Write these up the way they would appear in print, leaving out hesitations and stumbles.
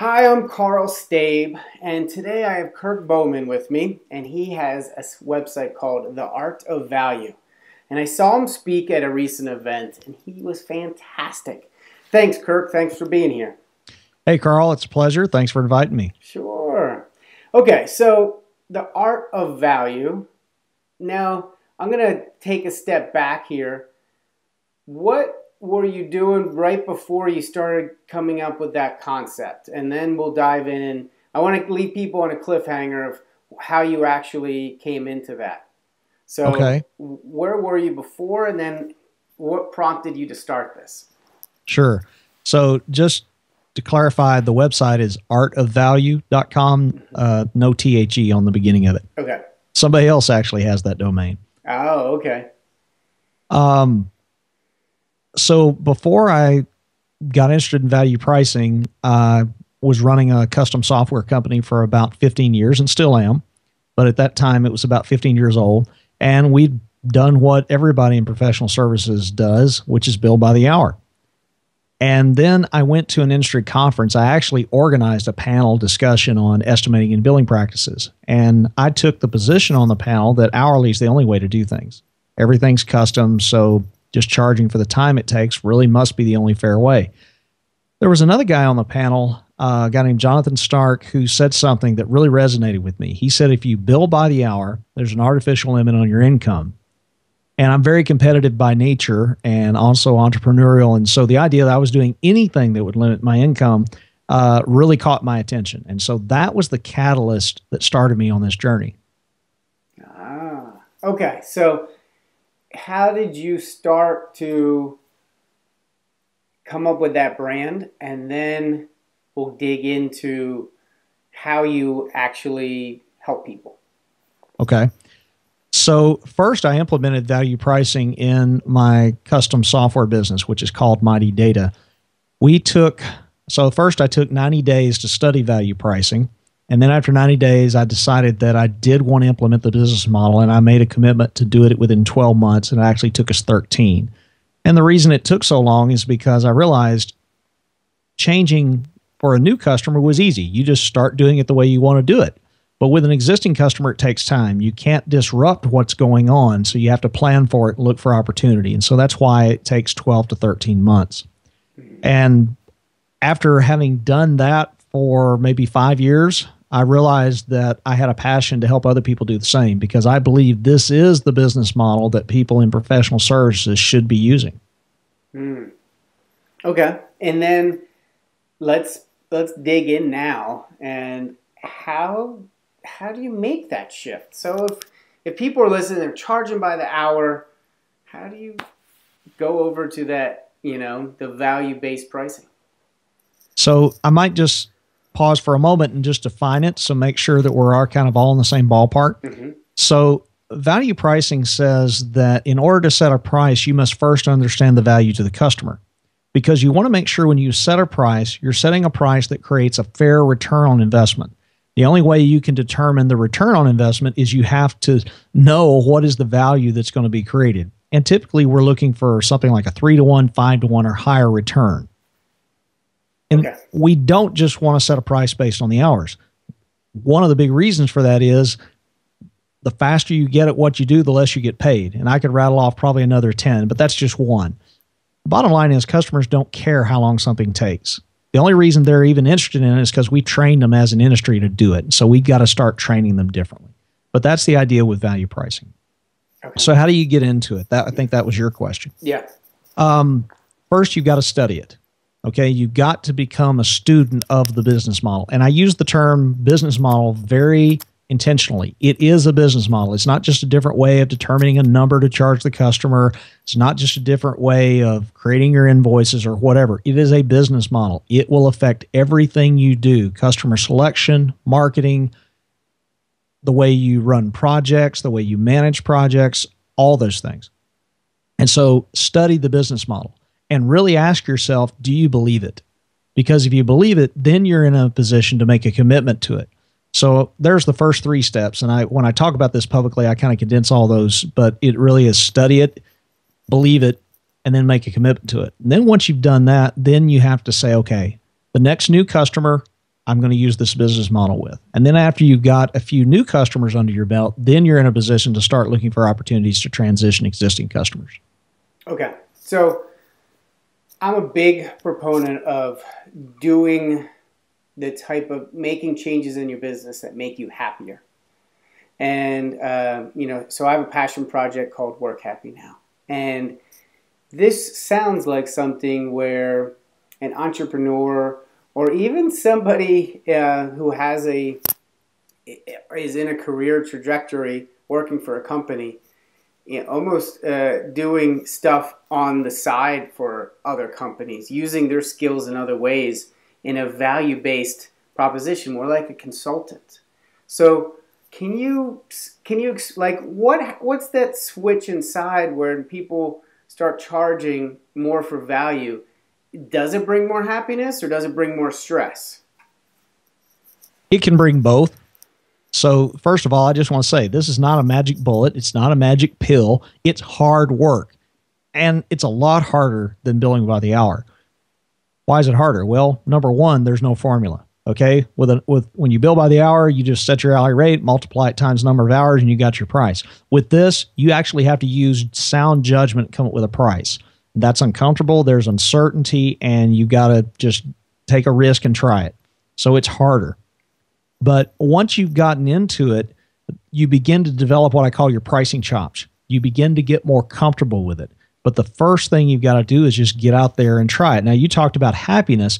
Hi, I'm Carl Stabe, and today I have Kirk Bowman with me, and he has a website called The Art of Value. And I saw him speak at a recent event, and he was fantastic. Thanks, Kirk. Thanks for being here. Hey, Carl, it's a pleasure. Thanks for inviting me. Sure. Okay, so The Art of Value. Now, I'm going to take a step back here. What were you doing right before you started coming up with that concept? And then we'll dive in, and I want to leave people on a cliffhanger of how you actually came into that. So Okay, where were you before, and then what prompted you to start this? sure. So just to clarify, the website is artofvalue.com, no THE on the beginning of it. Okay. Somebody else actually has that domain. Oh, okay. Um, so before I got interested in value pricing, I was running a custom software company for about 15 years and still am. But at that time, it was about 15 years old. And we'd done what everybody in professional services does, which is bill by the hour. And then I went to an industry conference. I actually organized a panel discussion on estimating and billing practices. And I took the position on the panel that hourly is the only way to do things. Everything's custom, so just charging for the time it takes really must be the only fair way. There was another guy on the panel, a guy named Jonathan Stark, who said something that really resonated with me. He said, if you bill by the hour, there's an artificial limit on your income. And I'm very competitive by nature and also entrepreneurial. And so the idea that I was doing anything that would limit my income really caught my attention. And so that was the catalyst that started me on this journey. Ah, okay. So how did you start to come up with that brand? And then we'll dig into how you actually help people. Okay. So first, I implemented value pricing in my custom software business, which is called Mighty Data. So first I took 90 days to study value pricing. And then after 90 days, I decided that I did want to implement the business model, and I made a commitment to do it within 12 months, and it actually took us 13. And the reason it took so long is because I realized changing for a new customer was easy. You just start doing it the way you want to do it. But with an existing customer, it takes time. You can't disrupt what's going on, so you have to plan for it and look for opportunity. And so that's why it takes 12 to 13 months. And after having done that for maybe 5 years, I realized that I had a passion to help other people do the same, because I believe this is the business model that people in professional services should be using. Okay. And then let's dig in now. And how do you make that shift? So if people are listening, they're charging by the hour, how do you go over to that, the value-based pricing? So I might just pause for a moment and just define it, so make sure that we're kind of all in the same ballpark. Mm-hmm. So value pricing says that in order to set a price, you must first understand the value to the customer, because you want to make sure when you set a price, you're setting a price that creates a fair return on investment. The only way you can determine the return on investment is you have to know what is the value that's going to be created. And typically we're looking for something like a 3-to-1, 5-to-1 or higher return. And we don't just want to set a price based on the hours. One of the big reasons for that is the faster you get at what you do, the less you get paid. And I could rattle off probably another 10, but that's just one. The bottom line is customers don't care how long something takes. The only reason they're even interested in it is because we trained them as an industry to do it. So we've got to start training them differently. But that's the idea with value pricing. Okay. So how do you get into it? I think that was your question. Yeah. First, you've got to study it. Okay, you've got to become a student of the business model. And I use the term business model very intentionally. It is a business model. It's not just a different way of determining a number to charge the customer. It's not just a different way of creating your invoices or whatever. It is a business model. It will affect everything you do: customer selection, marketing, the way you run projects, the way you manage projects, all those things. And so study the business model and really ask yourself, do you believe it? Because if you believe it, then you're in a position to make a commitment to it. So there's the first 3 steps. And when I talk about this publicly, I kind of condense all those, but it really is study it, believe it, and then make a commitment to it. And then once you've done that, then you have to say, okay, the next new customer, I'm going to use this business model with. And then after you've got a few new customers under your belt, then you're in a position to start looking for opportunities to transition existing customers. Okay. So I'm a big proponent of doing the type of making changes in your business that make you happier. And, so I have a passion project called Work Happy Now. And this sounds like something where an entrepreneur or even somebody who is in a career trajectory working for a company, almost doing stuff on the side for other companies, using their skills in other ways in a value-based proposition, more like a consultant. So can you like what's that switch inside where people start charging more for value? Does it bring more happiness or does it bring more stress? It can bring both. So first of all, I just want to say this is not a magic bullet. It's not a magic pill. It's hard work. And it's a lot harder than billing by the hour. Why is it harder? Well, number one, there's no formula. Okay. When you bill by the hour, you just set your hourly rate, multiply it times number of hours, and you got your price. With this, you actually have to use sound judgment to come up with a price. That's uncomfortable. There's uncertainty, and you got to just take a risk and try it. So it's harder. But once you've gotten into it, you begin to develop what I call your pricing chops. You begin to get more comfortable with it. But the first thing you've got to do is just get out there and try it. Now, you talked about happiness.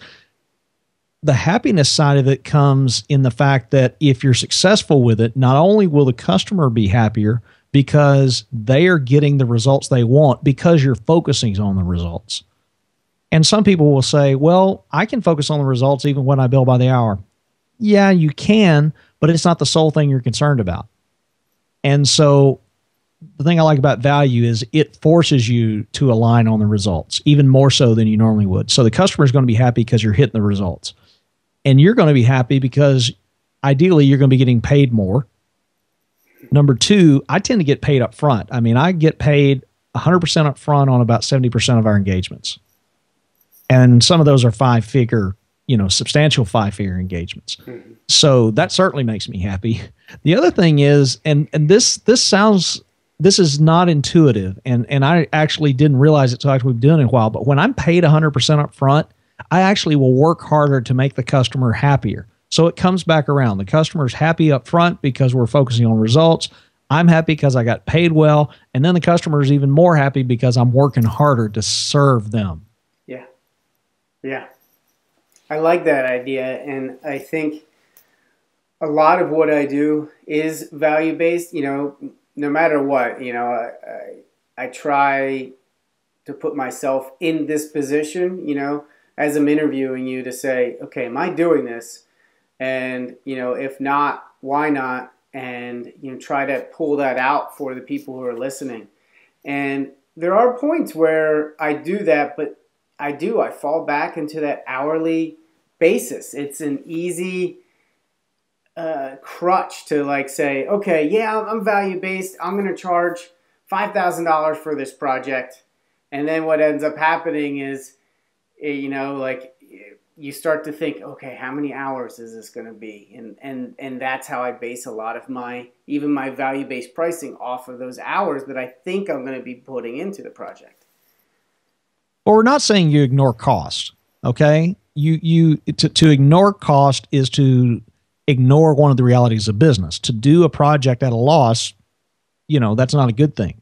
The happiness side of it comes in the fact that if you're successful with it, not only will the customer be happier because they are getting the results they want because you're focusing on the results. And some people will say, well, I can focus on the results even when I bill by the hour. Yeah, you can, but it's not the sole thing you're concerned about. And so the thing I like about value is it forces you to align on the results, even more so than you normally would. So the customer is going to be happy because you're hitting the results. And you're going to be happy because ideally you're going to be getting paid more. Number two, I tend to get paid up front. I mean, I get paid 100% up front on about 70% of our engagements. And some of those are five-figure, substantial five-figure engagements. Mm-hmm. So that certainly makes me happy. The other thing is, and this is not intuitive, and I actually didn't realize it until after we've been doing it a while, but when I'm paid 100% up front, I actually will work harder to make the customer happier. So it comes back around. The customer's happy up front because we're focusing on results. I'm happy because I got paid well. And then the customer is even more happy because I'm working harder to serve them. Yeah. Yeah. I like that idea. And I think a lot of what I do is value-based, no matter what, I try to put myself in this position, as I'm interviewing you to say, okay, am I doing this? And, if not, why not? And, try to pull that out for the people who are listening. And there are points where I do that, but I fall back into that hourly basis. It's an easy crutch to say, okay, yeah, I'm value-based. I'm going to charge $5,000 for this project. And then what ends up happening is, you start to think, okay, how many hours is this going to be? And that's how I base a lot of my value-based pricing off of those hours that I think I'm going to be putting into the project. Well, we're not saying you ignore cost, okay? To ignore cost is to ignore one of the realities of business. To do a project at a loss, that's not a good thing.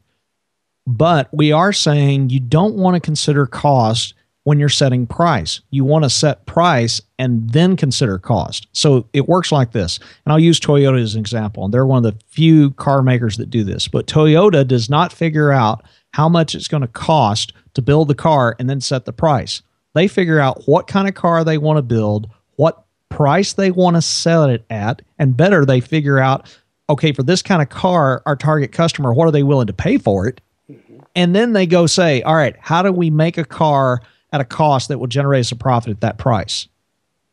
But we are saying you don't want to consider cost when you're setting price. You want to set price and then consider cost. So it works like this. And I'll use Toyota as an example. And they're one of the few car makers that do this. But Toyota does not figure out how much it's going to cost to build the car and then set the price. They figure out what kind of car they want to build, what price they want to sell it at, and better, they figure out, okay, for this kind of car, our target customer, what are they willing to pay for it? Mm-hmm. And then they go say, all right, how do we make a car at a cost that will generate us a profit at that price?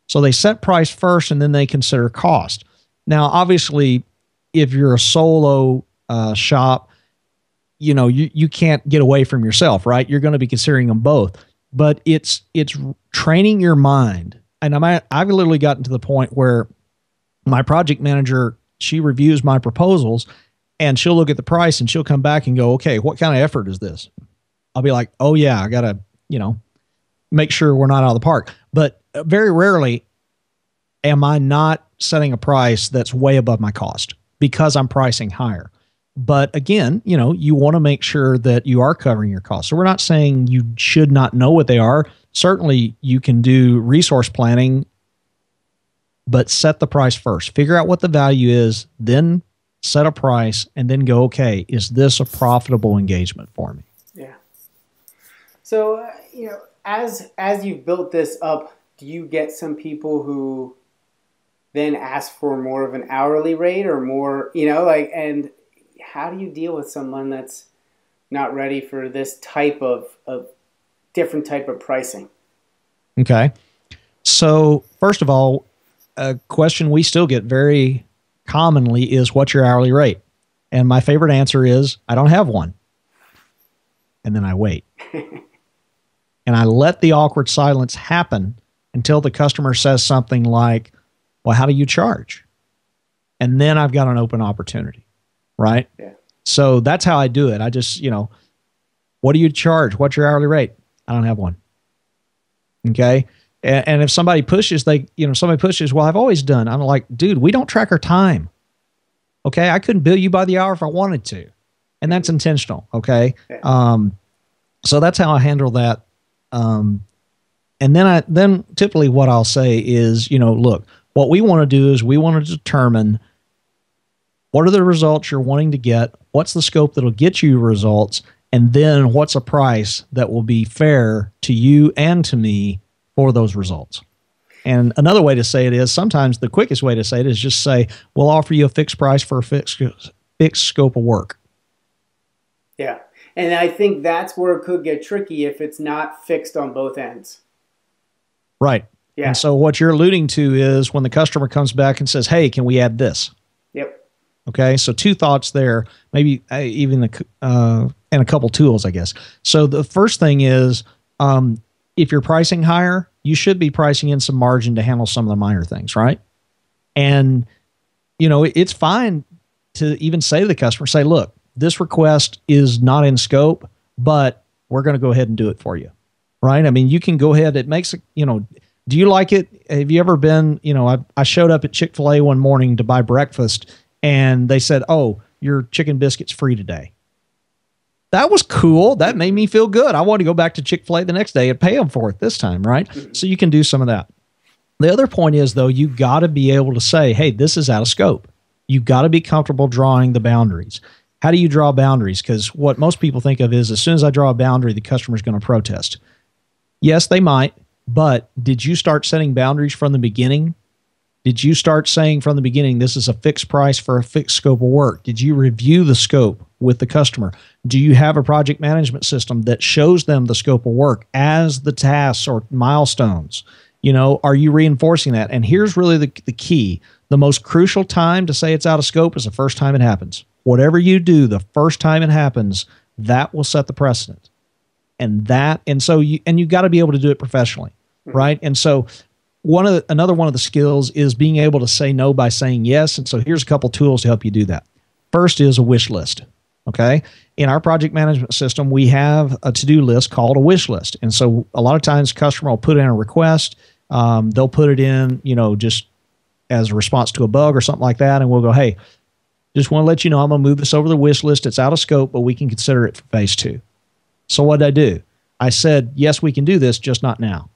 So they set price first and then they consider cost. Now, obviously, if you're a solo shop, you can't get away from yourself, right? You're going to be considering them both. But it's training your mind and I've literally gotten to the point where my project manager, she reviews my proposals and she'll look at the price and she'll come back and go, okay, what kind of effort is this? I'll be like, oh yeah, I got to, make sure we're not out of the park. But very rarely am I not setting a price that's way above my cost because I'm pricing higher. But again, you want to make sure that you are covering your costs. So we're not saying you should not know what they are. Certainly you can do resource planning, but set the price first. Figure out what the value is, then set a price, and then go, okay, is this a profitable engagement for me? Yeah. So, as you've built this up, do you get some people who then ask for more of an hourly rate or more, and how do you deal with someone that's not ready for this type of different type of pricing? Okay. So first of all, a question we still get very commonly is, what's your hourly rate? And my favorite answer is, I don't have one. And then I wait. And I let the awkward silence happen until the customer says something like, well, how do you charge? And then I've got an open opportunity, right? Yeah. So that's how I do it. I just, what do you charge? What's your hourly rate? I don't have one. Okay. And if somebody pushes, well, I've always done. I'm like, dude, we don't track our time. Okay. I couldn't bill you by the hour if I wanted to. And that's intentional. Okay. Yeah. So that's how I handle that. And then typically what I'll say is, look, what we want to do is we want to determine what are the results you're wanting to get, what's the scope that'll get you results, and then what's a price that will be fair to you and to me for those results. And another way to say it is, sometimes the quickest way to say it is just say, we'll offer you a fixed price for a fixed scope of work. Yeah. And I think that's where it could get tricky if it's not fixed on both ends. Right. Yeah. And so what you're alluding to is when the customer comes back and says, hey, can we add this? Yep. Okay. So two thoughts there, maybe even and a couple tools, I guess. So the first thing is, if you're pricing higher, you should be pricing in some margin to handle some of the minor things, right? And, it's fine to even say to the customer, say, look, this request is not in scope, but we're going to go ahead and do it for you, right? I mean, you can go ahead. It makes it, do you like it? Have you ever been, I showed up at Chick-fil-A one morning to buy breakfast and they said, oh, your chicken biscuit's free today. That was cool. That made me feel good. I want to go back to Chick-fil-A the next day and pay them for it this time, right? Mm-hmm. So you can do some of that. The other point is, though, you got to be able to say, hey, this is out of scope. You got to be comfortable drawing the boundaries. How do you draw boundaries? Because what most people think of is, as soon as I draw a boundary, the customer's going to protest. Yes, they might, but did you start setting boundaries from the beginning? Did you start saying from the beginning, this is a fixed price for a fixed scope of work? Did you review the scope with the customer? Do you have a project management system that shows them the scope of work as the tasks or milestones? Are you reinforcing that? And here's really the key. The most crucial time to say it's out of scope is the first time it happens. Whatever you do, the first time it happens, that will set the precedent. And so you got to be able to do it professionally, right? And so another one of the skills is being able to say no by saying yes. And so here's a couple tools to help you do that. First is a wish list. Okay. In our project management system, we have a to-do list called a wish list. And so a lot of times customer will put in a request. They'll put it in, just as a response to a bug or something like that. And we'll go, hey, just want to let you know, I'm going to move this over the wish list. It's out of scope, but we can consider it for phase 2. So what did I do? I said, yes, we can do this, just not now.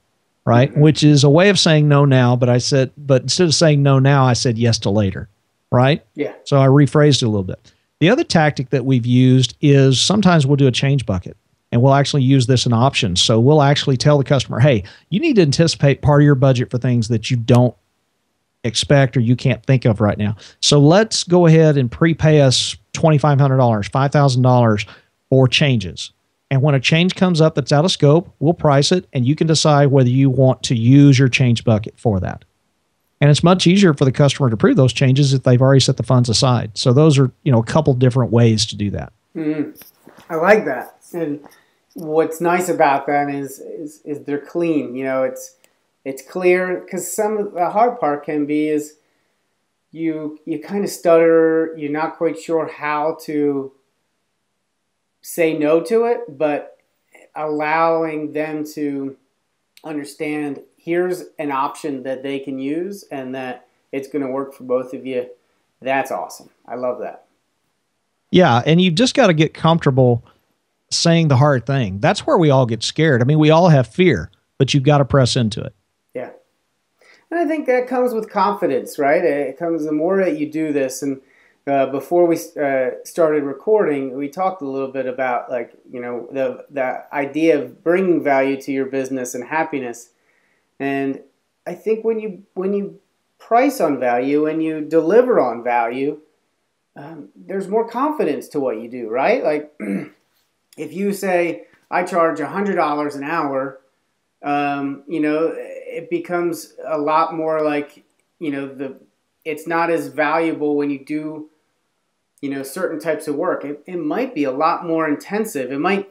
Right. Mm-hmm. Which is a way of saying no now. But instead of saying no now, I said yes to later. Right. Yeah. So I rephrased it a little bit. The other tactic that we've used is sometimes we'll do a change bucket, and we'll actually use this in options. So we'll actually tell the customer, hey, you need to anticipate part of your budget for things that you don't expect or you can't think of right now. So let's go ahead and prepay us $2,500, $5,000 for changes. And when a change comes up that's out of scope, we'll price it, and you can decide whether you want to use your change bucket for that. And it's much easier for the customer to approve those changes if they've already set the funds aside. So those are, a couple different ways to do that. Mm-hmm. I like that. And what's nice about that is they're clean. it's clear, because some of the hard part can be is you kind of stutter, you're not quite sure how to say no to it, but allowing them to understand here's an option that they can use and that it's going to work for both of you. That's awesome. I love that. Yeah, and you just got to get comfortable saying the hard thing. That's where we all get scared. I mean, we all have fear, but you've got to press into it. Yeah. And I think that comes with confidence, right? It comes the more that you do this. And before we started recording, we talked a little bit about, like, you know, the idea of bringing value to your business and happiness. And I think when you price on value and you deliver on value, there's more confidence to what you do, right? Like, if you say, I charge $100 an hour, you know, it becomes a lot more like, you know, it's not as valuable when you do, you know, certain types of work. It might be a lot more intensive. It might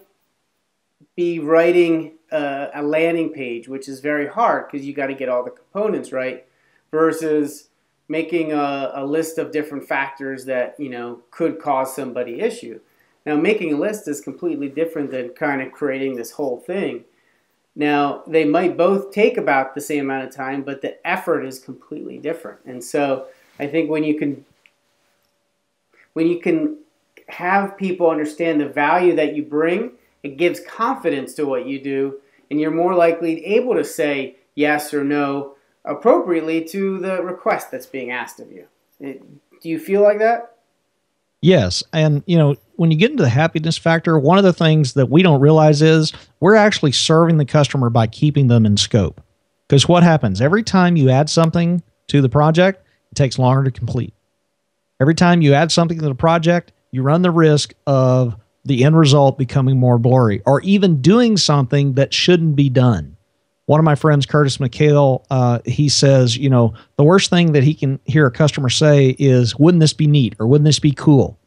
be writing a landing page, which is very hard because you got to get all the components right, versus making a list of different factors that, you know, could cause somebody issue. Now, making a list is completely different than kind of creating this whole thing. Now, they might both take about the same amount of time, but the effort is completely different. And so I think when you can have people understand the value that you bring, it gives confidence to what you do, and you're more likely able to say yes or no appropriately to the request that's being asked of you. Do you feel like that? Yes. And, you know, when you get into the happiness factor, one of the things that we don't realize is we're actually serving the customer by keeping them in scope. Because what happens? Every time you add something to the project, it takes longer to complete. Every time you add something to the project, you run the risk of the end result becoming more blurry or even doing something that shouldn't be done. One of my friends, Curtis McHale, he says, you know, the worst thing that he can hear a customer say is, wouldn't this be neat or wouldn't this be cool?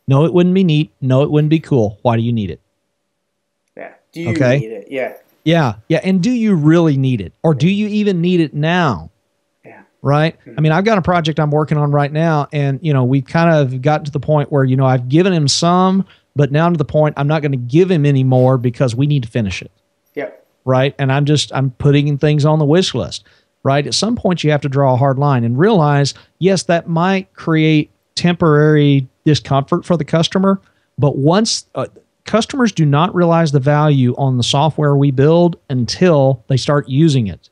No, it wouldn't be neat. No, it wouldn't be cool. Why do you need it? Yeah. Do you need it? Yeah. Yeah. Yeah. And do you really need it? Or do you even need it now? Yeah. Right. I mean, I've got a project I'm working on right now, and, you know, we've kind of gotten to the point where, you know, I've given him some, but now to the point I'm not going to give him any more because we need to finish it. Yep. Right. And I'm putting things on the wish list. Right. At some point, you have to draw a hard line and realize, yes, that might create temporary discomfort for the customer. But once customers do not realize the value on the software we build until they start using it.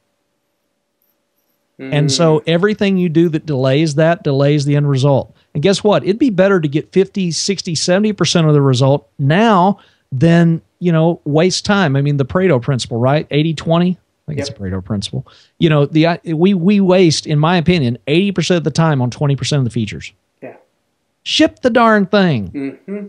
And so everything you do that delays the end result. And guess what? It'd be better to get 50, 60, 70% of the result now than, you know, waste time. I mean, the Pareto principle, right? 80-20. I think it's a Pareto principle. You know, we waste, in my opinion, 80% of the time on 20% of the features. Yeah. Ship the darn thing. Mm-hmm.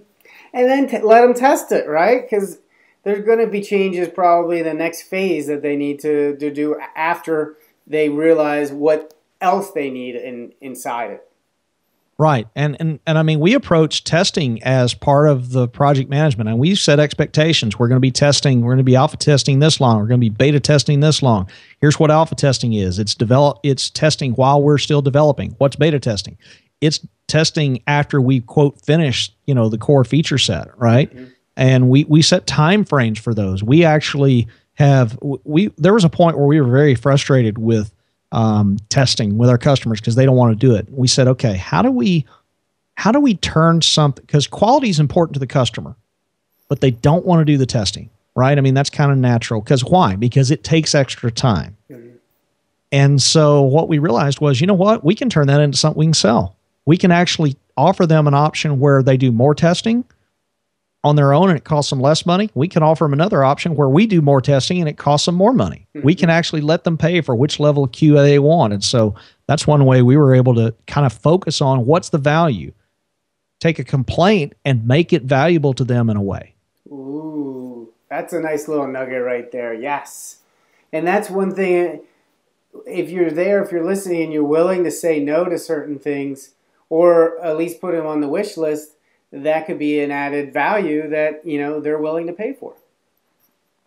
And then let them test it, right? Because there's going to be changes probably the next phase that they need to do after they realize what else they need inside it. Right. And I mean, we approach testing as part of the project management, and we set expectations. We're going to be testing. We're going to be alpha testing this long. We're going to be beta testing this long. Here's what alpha testing is. It's testing while we're still developing. What's beta testing? It's testing after we, quote, finish, you know, the core feature set, right? Mm-hmm. And we set time frames for those. We actually there was a point where we were very frustrated with testing with our customers because they don't want to do it. We said, okay, how do we turn something, because quality is important to the customer, but they don't want to do the testing, right? I mean, that's kind of natural. Because why? Because it takes extra time. Mm-hmm. And so what we realized was, you know what? We can turn that into something we can sell. We can actually offer them an option where they do more testing on their own and it costs them less money. We can offer them another option where we do more testing and it costs them more money. Mm-hmm. We can actually let them pay for which level of QA they want. And so that's one way we were able to kind of focus on what's the value. Take a complaint and make it valuable to them in a way. Ooh, that's a nice little nugget right there. Yes. And that's one thing, if you're listening and you're willing to say no to certain things, or at least put them on the wish list, that could be an added value that, you know, they're willing to pay for.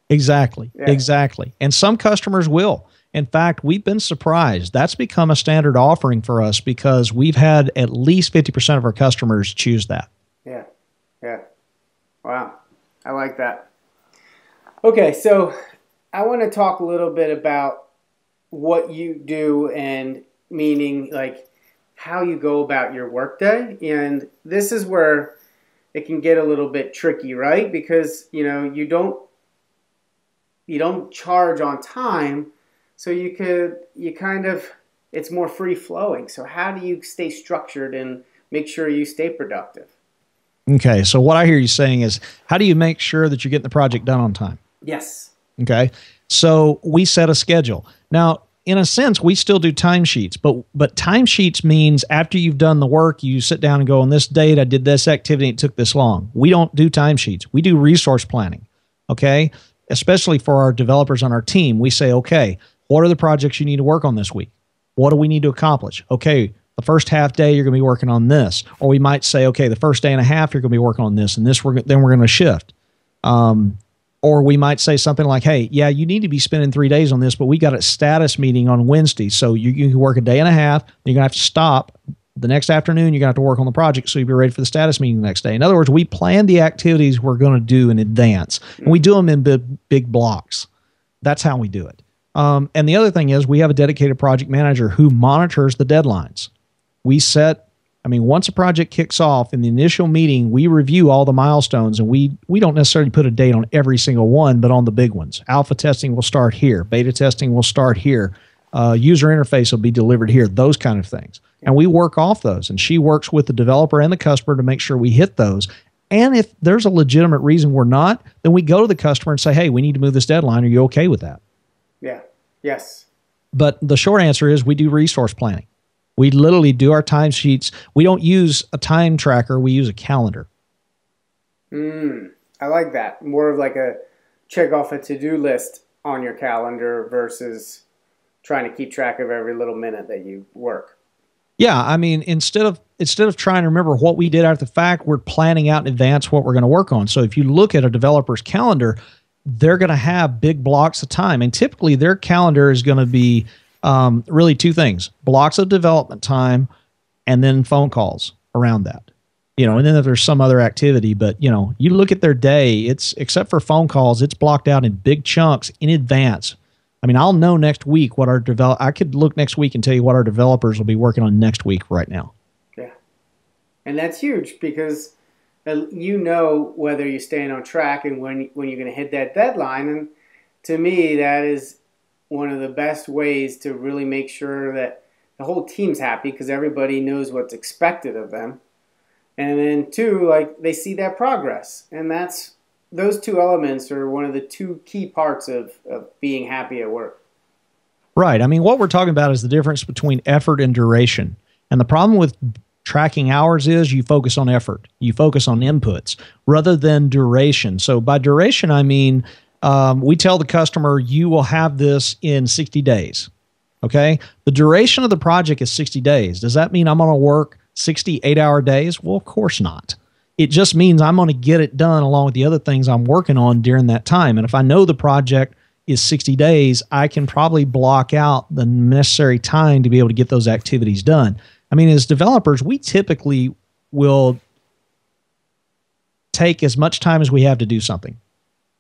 Exactly. Yeah. Exactly. And some customers will. In fact, we've been surprised. That's become a standard offering for us because we've had at least 50% of our customers choose that. Yeah. Yeah. Wow. I like that. Okay, so I want to talk a little bit about what you do, and meaning like how you go about your workday. And this is where it can get a little bit tricky, right? Because, you don't charge on time, so you kind of, it's more free flowing. So how do you stay structured and make sure you stay productive? Okay, so what I hear you saying is, how do you make sure that you're getting the project done on time? Yes. Okay, so we set a schedule. Now, in a sense, we still do timesheets, but timesheets means after you've done the work, you sit down and go, on this date, I did this activity, it took this long. We don't do timesheets. We do resource planning, okay? Especially for our developers on our team, we say, okay, what are the projects you need to work on this week? What do we need to accomplish? Okay, the first half day, you're going to be working on this. Or we might say, okay, the first day and a half, you're going to be working on this, and then we're going to shift. Or we might say something like, hey, yeah, you need to be spending 3 days on this, but we got a status meeting on Wednesday. So you can work a day and a half. You're going to have to stop. The next afternoon, you're going to have to work on the project so you'll be ready for the status meeting the next day. In other words, we plan the activities we're going to do in advance. And we do them in big blocks. That's how we do it. And the other thing is we have a dedicated project manager who monitors the deadlines. Once a project kicks off in the initial meeting, we review all the milestones, and we don't necessarily put a date on every single one, but on the big ones. Alpha testing will start here. Beta testing will start here. User interface will be delivered here, those kind of things. And we work off those, and she works with the developer and the customer to make sure we hit those. And if there's a legitimate reason we're not, then we go to the customer and say, hey, we need to move this deadline. Are you okay with that? Yeah. Yes. But the short answer is we do resource planning. We literally do our timesheets. We don't use a time tracker. We use a calendar. I like that. More of like a check off a to-do list on your calendar versus trying to keep track of every little minute that you work. Yeah, instead of trying to remember what we did after the fact, we're planning out in advance what we're going to work on. So if you look at a developer's calendar, they're going to have big blocks of time, and typically their calendar is going to be really two things: blocks of development time, and then phone calls around that. And then if there's some other activity, but you look at their day, it's, except for phone calls, it's blocked out in big chunks in advance. I'll know next week what I could look next week and tell you what our developers will be working on next week right now. Yeah. And that's huge because whether you're staying on track and when you're going to hit that deadline. And to me, that is one of the best ways to really make sure that the whole team's happy because everybody knows what's expected of them. And then two, like they see that progress. And those two elements are one of the two key parts of being happy at work. Right. What we're talking about is the difference between effort and duration. And the problem with tracking hours is you focus on effort. You focus on inputs rather than duration. So by duration, we tell the customer, you will have this in 60 days. Okay. The duration of the project is 60 days. Does that mean I'm going to work 60 8-hour days? Well, of course not. It just means I'm going to get it done along with the other things I'm working on during that time. And if I know the project is 60 days, I can probably block out the necessary time to be able to get those activities done. As developers, we typically will take as much time as we have to do something.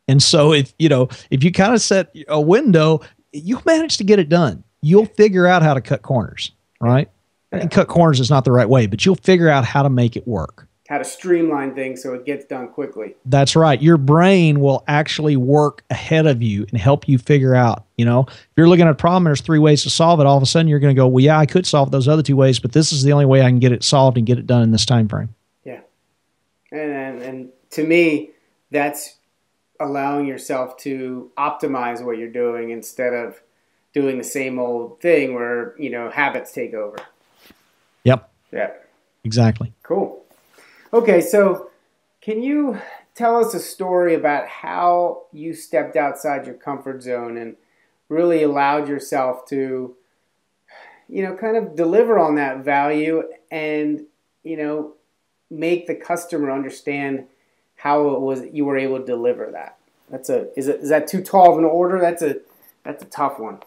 And so if you kind of set a window, you'll manage to get it done. You'll figure out how to cut corners, right? And cut corners is not the right way, but you'll figure out how to make it work. How to streamline things so it gets done quickly. That's right. Your brain will actually work ahead of you and help you figure out, if you're looking at a problem, there's 3 ways to solve it. All of a sudden you're going to go, well, yeah, I could solve those other 2 ways, but this is the only way I can get it solved and get it done in this time frame. Yeah. And to me, that's allowing yourself to optimize what you're doing instead of doing the same old thing where, habits take over. Yep. Yeah. Exactly. Cool. Okay, so can you tell us a story about how you stepped outside your comfort zone and really allowed yourself to, kind of deliver on that value and, make the customer understand how it was you were able to deliver that? Is that too tall of an order? That's a tough one.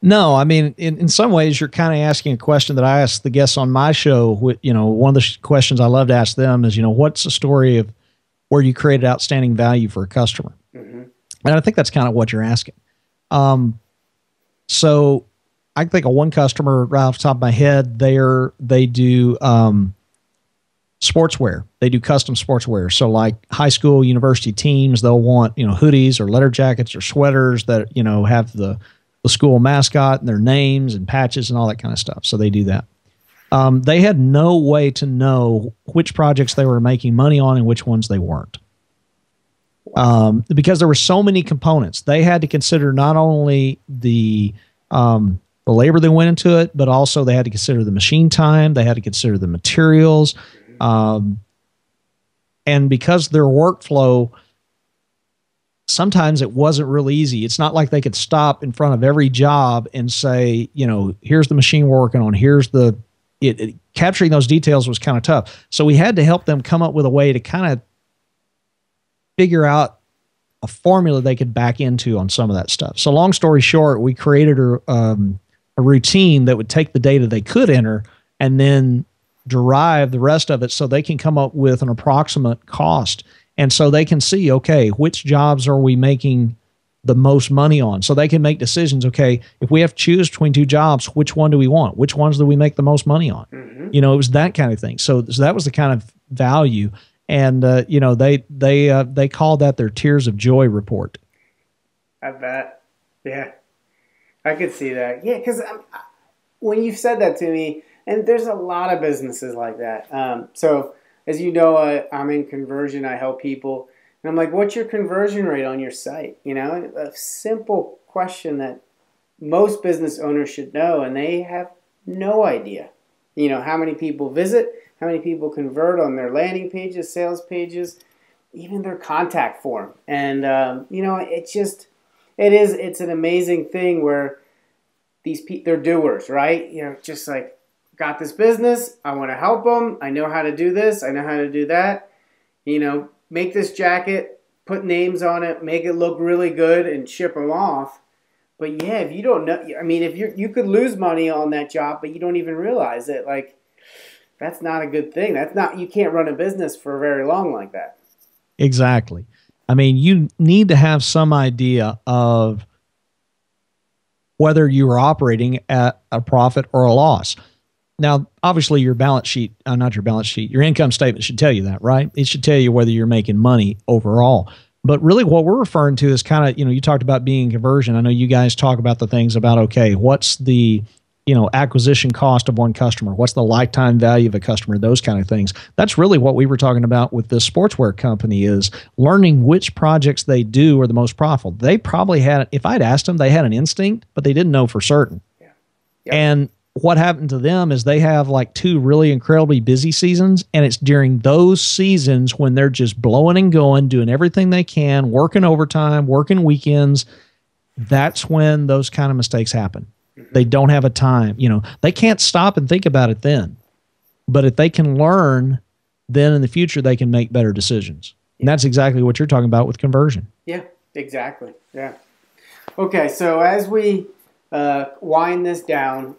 No, I mean, in some ways, you're kind of asking a question that I ask the guests on my show. One of the questions I love to ask them is, what's the story of where you created outstanding value for a customer? Mm-hmm. And I think that's kind of what you're asking. So I can think of one customer right off the top of my head. They do sportswear. They do custom sportswear. So like high school, university teams, they'll want, hoodies or leather jackets or sweaters that, have the school mascot and their names and patches and all that kind of stuff. So they do that. They had no way to know which projects they were making money on and which ones they weren't. Because there were so many components. They had to consider not only the labor that went into it, but also they had to consider the machine time. They had to consider the materials. And because their workflow, sometimes it wasn't real easy. It's not like they could stop in front of every job and say, here's the machine we're working on. Here's capturing those details was kind of tough. So we had to help them come up with a way to kind of figure out a formula they could back into on some of that stuff. So long story short, we created a routine that would take the data they could enter and then derive the rest of it so they can come up with an approximate cost. And so they can see, okay, which jobs are we making the most money on? So they can make decisions. Okay, if we have to choose between two jobs, which one do we want? Which ones do we make the most money on? Mm-hmm. It was that kind of thing. So that was the kind of value. And they call that their Tears of Joy report. I bet. Yeah, I could see that. Yeah, because when you said that to me, and there's a lot of businesses like that. So as you know, I'm in conversion. I help people. And I'm like, what's your conversion rate on your site? A simple question that most business owners should know, and they have no idea. How many people visit, how many people convert on their landing pages, sales pages, even their contact form. And, it's an amazing thing where they're doers, right? Just like, got this business, I want to help them, I know how to do this, I know how to do that, make this jacket, put names on it, make it look really good and ship them off. But yeah, if you don't know, if you could lose money on that job, but you don't even realize it, that's not a good thing. You can't run a business for very long like that. Exactly. You need to have some idea of whether you are operating at a profit or a loss. Now, obviously, your balance sheet, not your balance sheet, your income statement should tell you that, right? It should tell you whether you're making money overall. But really what we're referring to is kind of, you talked about being conversion. I know you guys talk about the things about, okay, what's the, acquisition cost of one customer? What's the lifetime value of a customer? Those kind of things. That's really what we were talking about with this sportswear company is learning which projects they do are the most profitable. They probably had, if I'd asked them, they had an instinct, but they didn't know for certain. Yeah. Yep. And what happened to them is they have like 2 really incredibly busy seasons, and it's during those seasons when they're just blowing and going, doing everything they can, working overtime, working weekends. That's when those kind of mistakes happen. Mm-hmm. They don't have a time. They can't stop and think about it then. But if they can learn, then in the future they can make better decisions. And that's exactly what you're talking about with conversion. Yeah, exactly. Yeah. Okay, so as we wind this down,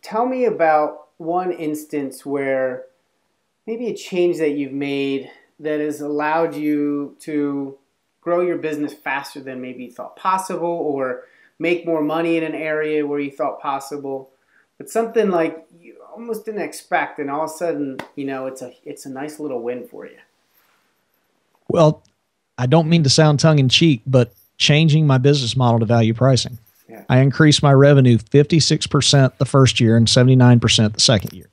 tell me about one instance where maybe a change that you've made that has allowed you to grow your business faster than maybe you thought possible, or make more money in an area where you thought possible, but something like you almost didn't expect, and all of a sudden, it's a nice little win for you. Well, I don't mean to sound tongue-in-cheek, but changing my business model to value pricing. Yeah. I increased my revenue 56% the first year and 79% the second year.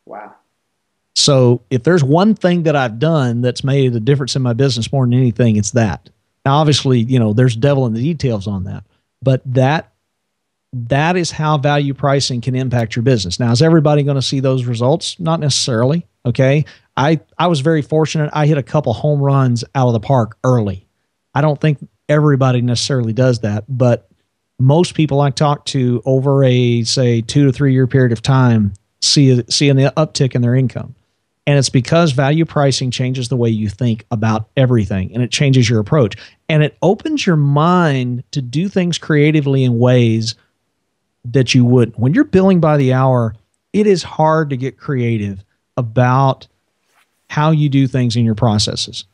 Wow. So if there's one thing that I've done that's made a difference in my business more than anything, it's that. Now, obviously, there's devil in the details on that, but that is how value pricing can impact your business. Now, is everybody going to see those results? Not necessarily. Okay. I was very fortunate. I hit a couple home runs out of the park early. I don't think everybody necessarily does that, but most people I talk to over a, say, 2 to 3 year period of time see an uptick in their income. And it's because value pricing changes the way you think about everything, and it changes your approach. And it opens your mind to do things creatively in ways that you wouldn't. When you're billing by the hour, it is hard to get creative about how you do things in your processes.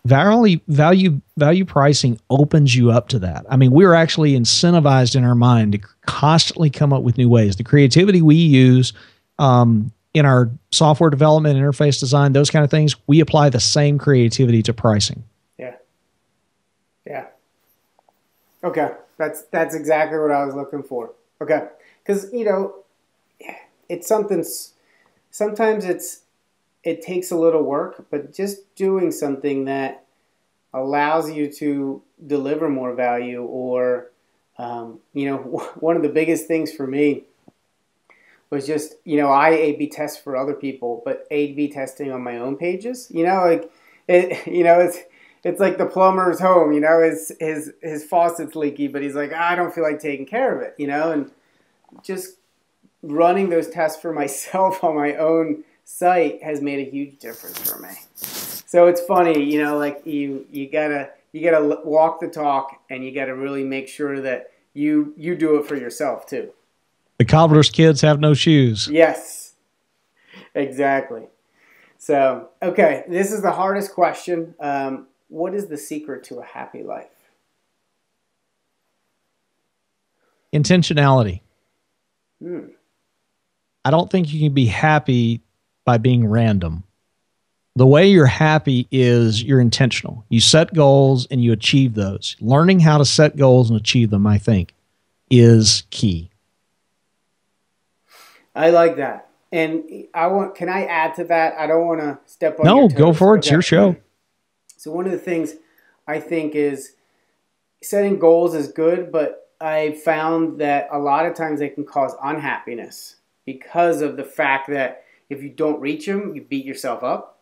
Value pricing opens you up to that. I mean, we're actually incentivized in our mind to constantly come up with new ways. The creativity we use in our software development, interface design, those kind of things, we apply the same creativity to pricing. Yeah. Yeah. Okay. That's exactly what I was looking for. Okay. Because, it's something, sometimes it takes a little work, but just doing something that allows you to deliver more value or, one of the biggest things for me was just, I A/B test for other people, but A/B testing on my own pages, it's like the plumber's home, his faucet's leaky, but he's like, I don't feel like taking care of it, and just running those tests for myself on my own site has made a huge difference for me. So it's funny, you gotta walk the talk, and you gotta really make sure that you do it for yourself too. The cobbler's kids have no shoes. Yes, exactly. So, okay, this is the hardest question. What is the secret to a happy life? Intentionality. I don't think you can be happy by being random. The way you're happy is you're intentional. You set goals and you achieve those. Learning how to set goals and achieve them, I think, is key. I like that. And can I add to that? I don't want to step on your toes. No, go for it. It's your show. So one of the things I think is setting goals is good, but I found that a lot of times they can cause unhappiness because of the fact that if you don't reach them, you beat yourself up.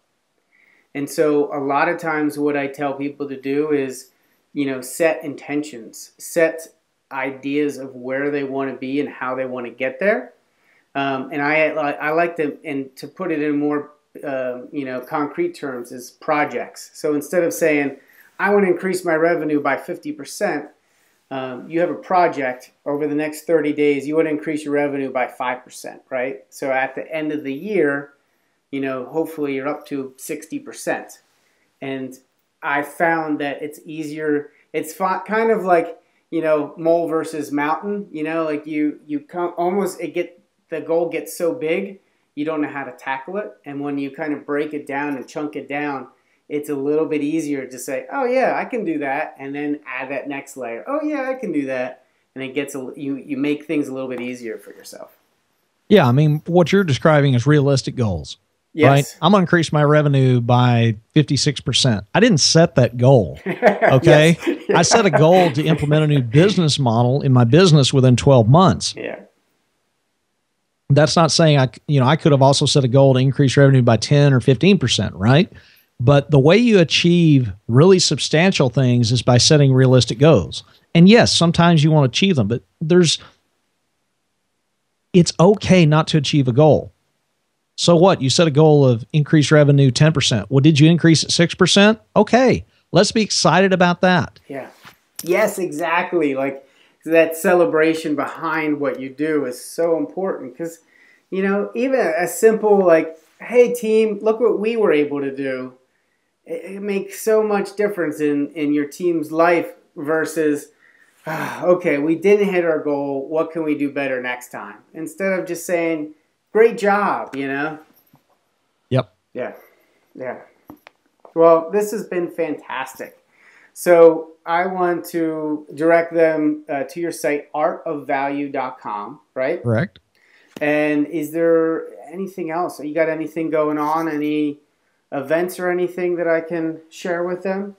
And so a lot of times what I tell people to do is, set intentions, set ideas of where they want to be and how they want to get there. And I like to put it in more concrete terms is projects. So instead of saying I want to increase my revenue by 50%, you have a project over the next 30 days. You want to increase your revenue by 5%, right? So at the end of the year, hopefully you're up to 60%. And I found that it's easier. It's kind of like mole versus mountain. Like you come almost the goal gets so big, you don't know how to tackle it. And when you kind of break it down and chunk it down, it's a little bit easier to say, oh yeah, I can do that. And then add that next layer. Oh yeah, I can do that. And it gets, you make things a little bit easier for yourself. Yeah. I mean, what you're describing is realistic goals, yes. Right? I'm going to increase my revenue by 56%. I didn't set that goal. Okay. Yes. I set a goal to implement a new business model in my business within 12 months. Yeah. That's not saying I could have also set a goal to increase revenue by 10 or 15%, right? But the way you achieve really substantial things is by setting realistic goals. And yes, sometimes you want to achieve them, but it's okay not to achieve a goal. So what? You set a goal of increase revenue 10%. Well, did you increase it 6%? Okay. Let's be excited about that. Yeah. Yes, exactly. Like that celebration behind what you do is so important because, even a simple like, hey team, look what we were able to do. It makes so much difference in your team's life versus, okay, we didn't hit our goal. What can we do better next time? Instead of just saying, great job, Yep. Yeah. Yeah. Well, this has been fantastic. So I want to direct them to your site, artofvalue.com, right? Correct. And is there anything else? You got anything going on? Any events or anything that I can share with them?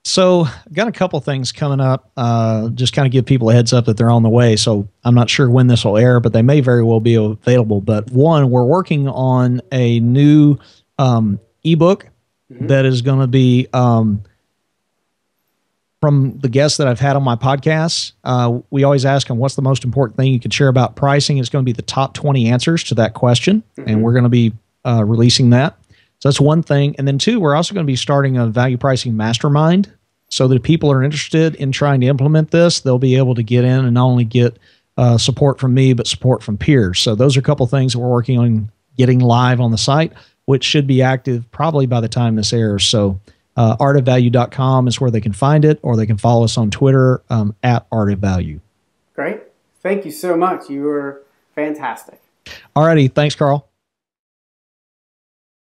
So I've got a couple things coming up. Just kind of give people a heads up that they're on the way. So I'm not sure when this will air, but they may very well be available. But one, we're working on a new ebook that is going to be from the guests that I've had on my podcast. We always ask them, what's the most important thing you could share about pricing? It's going to be the top 20 answers to that question. And we're going to be releasing that. So that's one thing. And then two, we're also going to be starting a value pricing mastermind so that if people are interested in trying to implement this, they'll be able to get in and not only get support from me, but support from peers. So those are a couple things that we're working on getting live on the site, which should be active probably by the time this airs. So artofvalue.com is where they can find it, or they can follow us on Twitter at artofvalue. Great. Thank you so much. You were fantastic. All righty. Thanks, Carl.